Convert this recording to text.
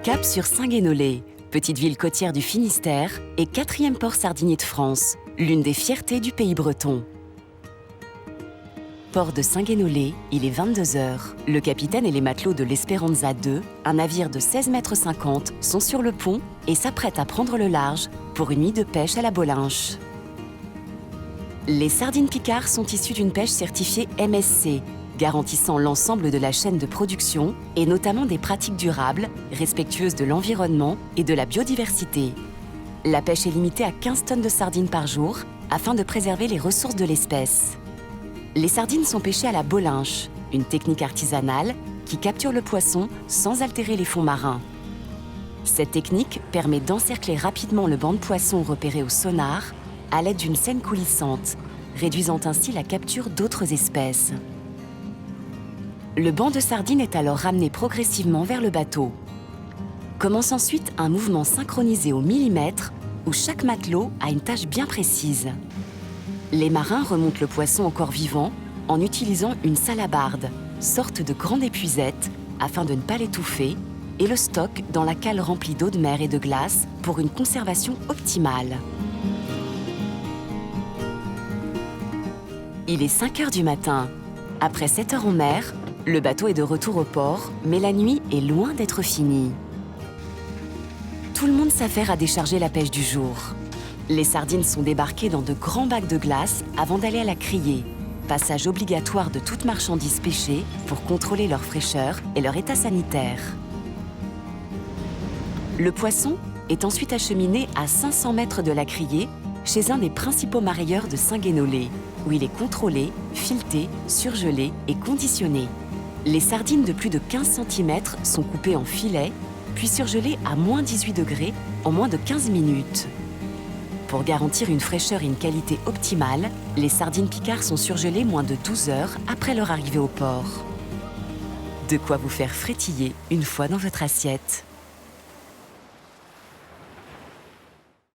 Cap sur Saint-Guénolé, petite ville côtière du Finistère et 4e port sardinier de France, l'une des fiertés du pays breton. Port de Saint-Guénolé, il est 22 h. Le capitaine et les matelots de l'Esperanza II, un navire de 16,50 m, sont sur le pont et s'apprêtent à prendre le large pour une nuit de pêche à la Bolinche. Les sardines Picard sont issues d'une pêche certifiée MSC, garantissant l'ensemble de la chaîne de production et notamment des pratiques durables, respectueuses de l'environnement et de la biodiversité. La pêche est limitée à 15 tonnes de sardines par jour afin de préserver les ressources de l'espèce. Les sardines sont pêchées à la Bolinche, une technique artisanale qui capture le poisson sans altérer les fonds marins. Cette technique permet d'encercler rapidement le banc de poisson repéré au sonar à l'aide d'une scène coulissante, réduisant ainsi la capture d'autres espèces. Le banc de sardines est alors ramené progressivement vers le bateau. Commence ensuite un mouvement synchronisé au millimètre où chaque matelot a une tâche bien précise. Les marins remontent le poisson encore vivant en utilisant une salabarde, sorte de grande épuisette, afin de ne pas l'étouffer, et le stockent dans la cale remplie d'eau de mer et de glace pour une conservation optimale. Il est 5 h du matin. Après 7 heures en mer, le bateau est de retour au port, mais la nuit est loin d'être finie. Tout le monde s'affaire à décharger la pêche du jour. Les sardines sont débarquées dans de grands bacs de glace avant d'aller à la criée, passage obligatoire de toute marchandise pêchée pour contrôler leur fraîcheur et leur état sanitaire. Le poisson est ensuite acheminé à 500 mètres de la criée chez un des principaux marailleurs de Saint-Guénolé, où il est contrôlé, fileté, surgelé et conditionné. Les sardines de plus de 15 cm sont coupées en filets, puis surgelées à moins 18 degrés en moins de 15 minutes. Pour garantir une fraîcheur et une qualité optimale, les sardines Picard sont surgelées moins de 12 heures après leur arrivée au port. De quoi vous faire frétiller une fois dans votre assiette.